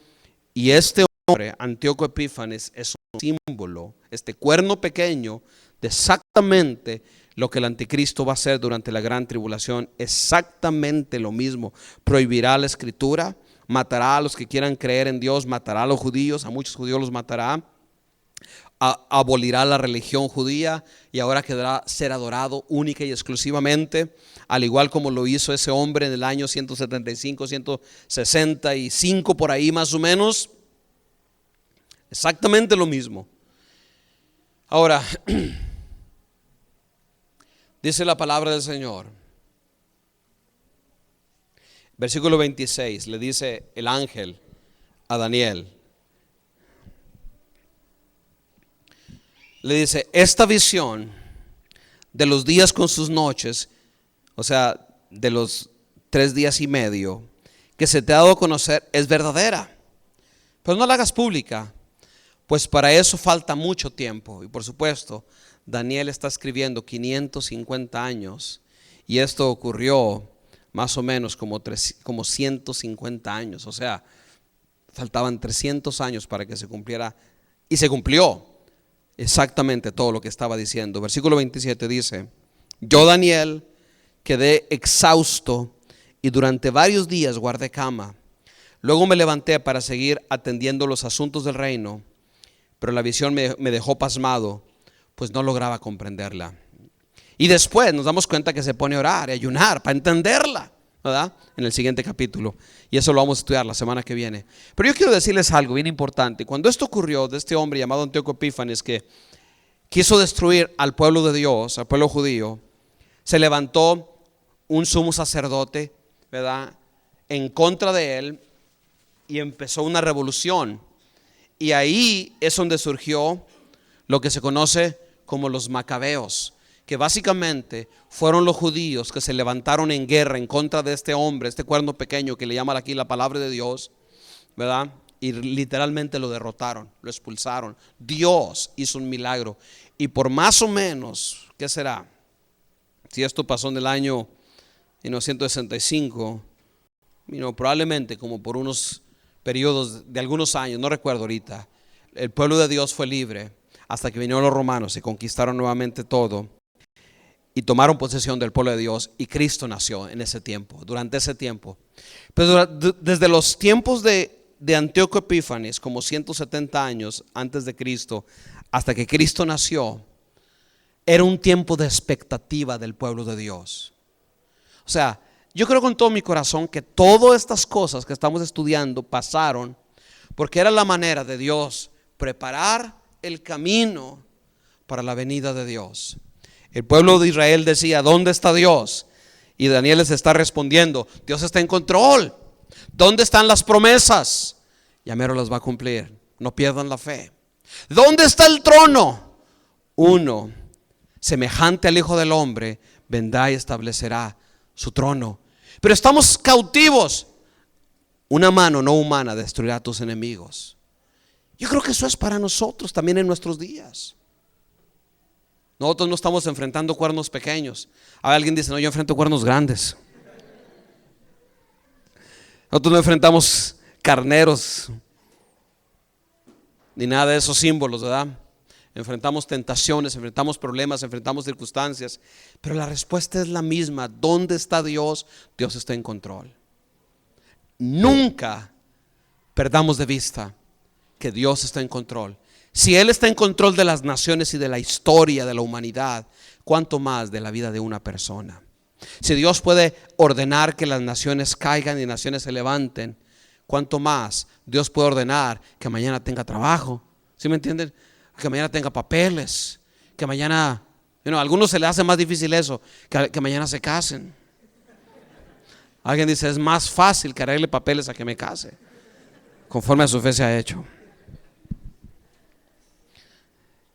y este hombre, Antíoco Epífanes, es un símbolo, este cuerno pequeño, de exactamente lo que el anticristo va a hacer durante la gran tribulación, exactamente lo mismo. Prohibirá la escritura, matará a los que quieran creer en Dios, matará a los judíos, a muchos judíos los matará, abolirá la religión judía y ahora quedará ser adorado única y exclusivamente, al igual como lo hizo ese hombre en el año 175, 165 por ahí más o menos. Exactamente lo mismo. Ahora, dice la palabra del Señor, versículo 26, le dice el ángel a Daniel, le dice: esta visión de los días con sus noches, o sea, de los 3 días y medio que se te ha dado a conocer, es verdadera, pero no la hagas pública, pues para eso falta mucho tiempo. Y por supuesto, Daniel está escribiendo 550 años y esto ocurrió más o menos como 150 años, o sea, faltaban 300 años para que se cumpliera, y se cumplió exactamente todo lo que estaba diciendo. Versículo 27 dice: yo, Daniel, quedé exhausto y durante varios días guardé cama. Luego me levanté para seguir atendiendo los asuntos del reino, pero la visión me dejó pasmado, pues no lograba comprenderla. Y después nos damos cuenta que se pone a orar y ayunar para entenderla, ¿verdad? En el siguiente capítulo. Y eso lo vamos a estudiar la semana que viene. Pero yo quiero decirles algo bien importante. Cuando esto ocurrió de este hombre llamado Antíoco Epífanes, que quiso destruir al pueblo de Dios, al pueblo judío, se levantó un sumo sacerdote, ¿verdad?, en contra de él, y empezó una revolución. Y ahí es donde surgió lo que se conoce como los macabeos, que básicamente fueron los judíos que se levantaron en guerra en contra de este hombre, este cuerno pequeño que le llama aquí la palabra de Dios, ¿verdad? Y literalmente lo derrotaron, lo expulsaron. Dios hizo un milagro. Y por más o menos, ¿qué será? Si esto pasó en el año 1965, probablemente como por unos periodos de algunos años, no recuerdo ahorita, el pueblo de Dios fue libre hasta que vinieron los romanos y conquistaron nuevamente todo y tomaron posesión del pueblo de Dios, y Cristo nació en ese tiempo, durante ese tiempo. Pero desde los tiempos de Antíoco Epífanes, como 170 años antes de Cristo, hasta que Cristo nació, era un tiempo de expectativa del pueblo de Dios. O sea, yo creo con todo mi corazón que todas estas cosas que estamos estudiando pasaron porque era la manera de Dios preparar el camino para la venida de Dios. El pueblo de Israel decía: ¿dónde está Dios? Y Daniel les está respondiendo: Dios está en control. ¿Dónde están las promesas? Ya mero las va a cumplir, no pierdan la fe. ¿Dónde está el trono? Uno semejante al Hijo del Hombre vendrá y establecerá su trono. Pero estamos cautivos. Una mano no humana destruirá a tus enemigos. Yo creo que eso es para nosotros también en nuestros días. Nosotros no estamos enfrentando cuernos pequeños. Alguien dice: no, yo enfrento cuernos grandes. Nosotros no enfrentamos carneros ni nada de esos símbolos, ¿verdad? Enfrentamos tentaciones, enfrentamos problemas, enfrentamos circunstancias, pero la respuesta es la misma. ¿Dónde está Dios? Dios está en control. Nunca perdamos de vista que Dios está en control. Si Él está en control de las naciones y de la historia de la humanidad, ¿cuánto más de la vida de una persona? Si Dios puede ordenar que las naciones caigan y naciones se levanten, ¿cuánto más Dios puede ordenar que mañana tenga trabajo? ¿Sí me entienden? Que mañana tenga papeles, que mañana, a algunos se les hace más difícil eso, que mañana se casen. Alguien dice: es más fácil que arregle papeles a que me case. Conforme a su fe se ha hecho.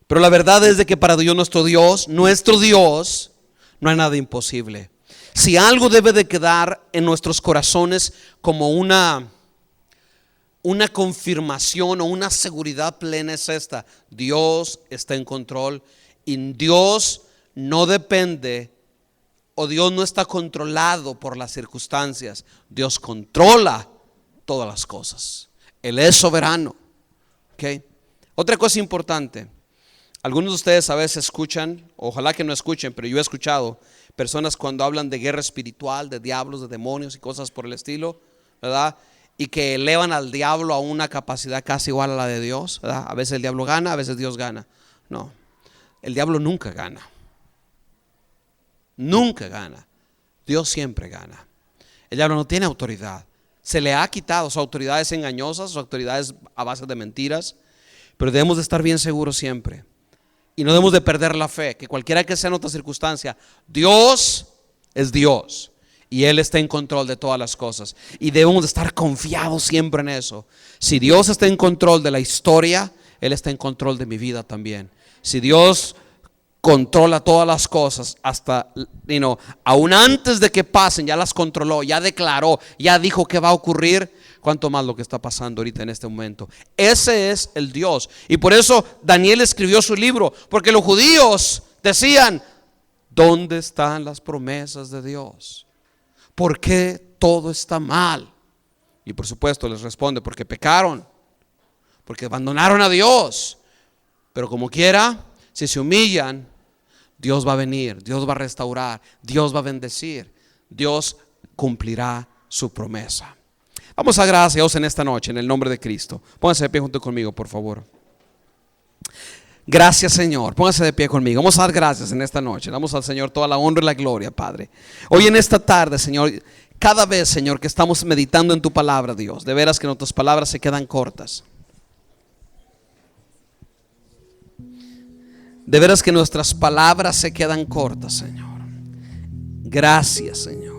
Pero la verdad es de que para Dios, nuestro Dios, no hay nada imposible. Si algo debe de quedar en nuestros corazones como una confirmación o una seguridad plena, es esta: Dios está en control y Dios no depende, o Dios no está controlado por las circunstancias. Dios controla todas las cosas. Él es soberano. ¿Okay? Otra cosa importante: Algunos de ustedes a veces escuchan, ojalá que no escuchen, pero yo he escuchado personas cuando hablan de guerra espiritual, de diablos, de demonios y cosas por el estilo, ¿verdad? Y que elevan al diablo a una capacidad casi igual a la de Dios, ¿verdad? A veces el diablo gana, a veces Dios gana. No, el diablo nunca gana. Nunca gana. Dios siempre gana. El diablo no tiene autoridad. Se le ha quitado. Su autoridad es engañosa, su autoridad es a base de mentiras. Pero debemos de estar bien seguros siempre. Y no debemos de perder la fe, que cualquiera que sea nuestra circunstancia, Dios es Dios y Él está en control de todas las cosas. Y debemos de estar confiados siempre en eso. Si Dios está en control de la historia, Él está en control de mi vida también. Si Dios controla todas las cosas, hasta aún antes de que pasen, ya las controló, ya declaró, ya dijo que va a ocurrir. Cuánto más lo que está pasando ahorita en este momento. Ese es el Dios. Y por eso Daniel escribió su libro, porque los judíos decían: ¿dónde están las promesas de Dios? ¿Por qué todo está mal? Y por supuesto les responde: porque pecaron, porque abandonaron a Dios. Pero como quiera, si se humillan, Dios va a venir, Dios va a restaurar, Dios va a bendecir, Dios cumplirá su promesa. Vamos a gracias a Dios en esta noche, en el nombre de Cristo. Pónganse de pie junto conmigo, por favor. Gracias, Señor. Pónganse de pie conmigo. Vamos a dar gracias en esta noche. Damos al Señor toda la honra y la gloria, Padre. Hoy en esta tarde, Señor, cada vez, Señor, que estamos meditando en tu palabra, Dios, de veras que nuestras palabras se quedan cortas. De veras que nuestras palabras se quedan cortas, Señor. Gracias, Señor.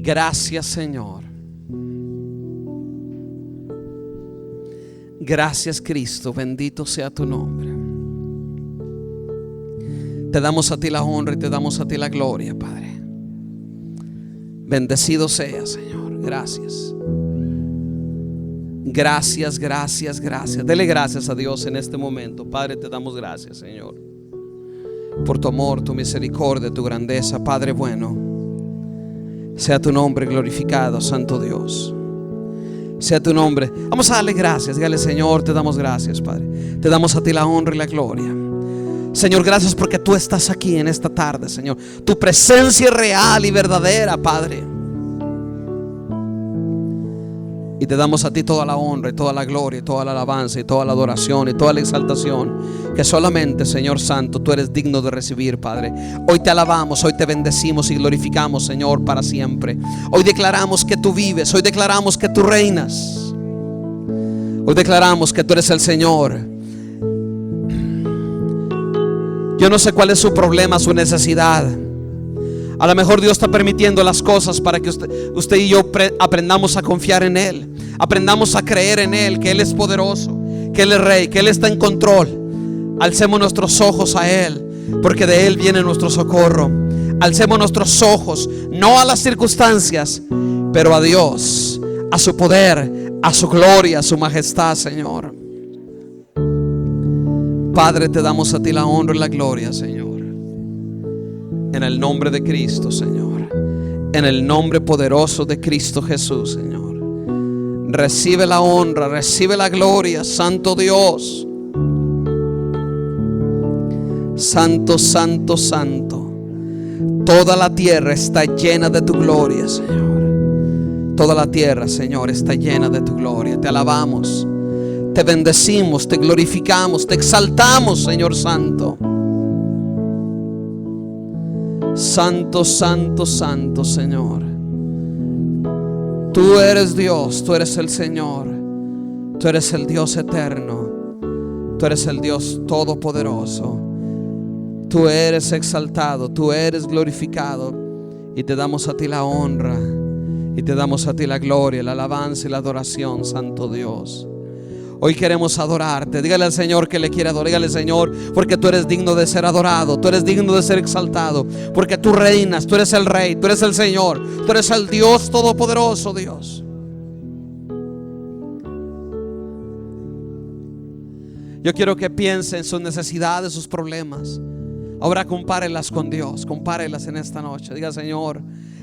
Gracias, Señor. Gracias, Cristo. Bendito sea tu nombre. Te damos a ti la honra y te damos a ti la gloria, Padre. Bendecido sea, Señor. Gracias. Gracias, gracias, gracias. Dele gracias a Dios en este momento. Padre, te damos gracias, Señor, por tu amor, tu misericordia, tu grandeza. Padre bueno, sea tu nombre glorificado, Santo Dios. Sea tu nombre. Vamos a darle gracias. Dígale: Señor, te damos gracias, Padre. Te damos a ti la honra y la gloria. Señor, gracias porque tú estás aquí en esta tarde, Señor. Tu presencia es real y verdadera, Padre. Y te damos a ti toda la honra y toda la gloria y toda la alabanza y toda la adoración y toda la exaltación que solamente, Señor Santo, tú eres digno de recibir, Padre. Hoy te alabamos, hoy te bendecimos y glorificamos, Señor, para siempre. Hoy declaramos que tú vives, hoy declaramos que tú reinas. Hoy declaramos que tú eres el Señor. Yo no sé cuál es su problema, su necesidad. A lo mejor Dios está permitiendo las cosas para que usted y yo aprendamos a confiar en Él. Aprendamos a creer en Él, que Él es poderoso, que Él es Rey, que Él está en control. Alcemos nuestros ojos a Él, porque de Él viene nuestro socorro. Alcemos nuestros ojos, no a las circunstancias, pero a Dios, a su poder, a su gloria, a su majestad, Señor. Padre, te damos a ti la honra y la gloria, Señor. En el nombre de Cristo, Señor. En el nombre poderoso de Cristo Jesús, Señor. Recibe la honra, recibe la gloria, Santo Dios. Santo, santo, santo. Toda la tierra está llena de tu gloria, Señor. Toda la tierra, Señor, está llena de tu gloria. Te alabamos, te bendecimos, te glorificamos, te exaltamos, Señor Santo. Santo, santo, santo, Señor. Tú eres Dios, tú eres el Señor. Tú eres el Dios eterno. Tú eres el Dios todopoderoso. Tú eres exaltado, tú eres glorificado. Y te damos a ti la honra. Y te damos a ti la gloria, la alabanza y la adoración, Santo Dios. Hoy queremos adorarte. Dígale al Señor que le quiere adorar. Dígale: Señor, porque tú eres digno de ser adorado, tú eres digno de ser exaltado, porque tú reinas, tú eres el Rey, tú eres el Señor, tú eres el Dios todopoderoso, Dios. Yo quiero que piense en sus necesidades, sus problemas. Ahora compárelas con Dios, compárelas en esta noche. Diga: Señor,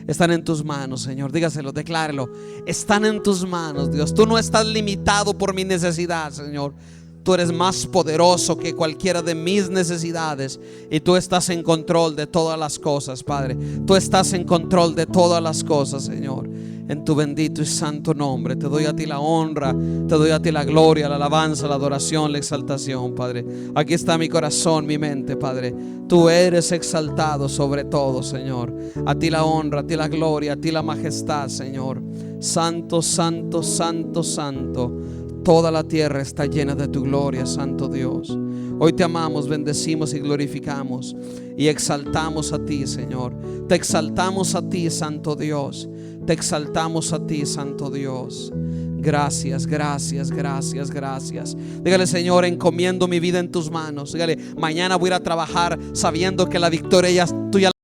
están en tus manos, Señor. Dígaselo, declárelo. Están en tus manos, Dios. Tú no estás limitado por mi necesidad, Señor. tú eres más poderoso que cualquiera de mis necesidades, y tú estás en control de todas las cosas, Padre. Tú estás en control de todas las cosas, Señor. En tu bendito y santo nombre te doy a ti la honra, te doy a ti la gloria, la alabanza, la adoración, la exaltación, Padre. Aquí está mi corazón, mi mente, Padre. Tú eres exaltado sobre todo, Señor. A ti la honra, a ti la gloria, a ti la majestad, Señor. Santo, santo, santo, santo. Toda la tierra está llena de tu gloria, Santo Dios. Hoy te amamos, bendecimos y glorificamos y exaltamos a ti, Señor. Te exaltamos a ti, Santo Dios. Te exaltamos a ti, Santo Dios. Gracias, gracias, gracias, gracias. Dígale: Señor, encomiendo mi vida en tus manos. Dígale: mañana voy a ir a trabajar sabiendo que la victoria ya es tuya.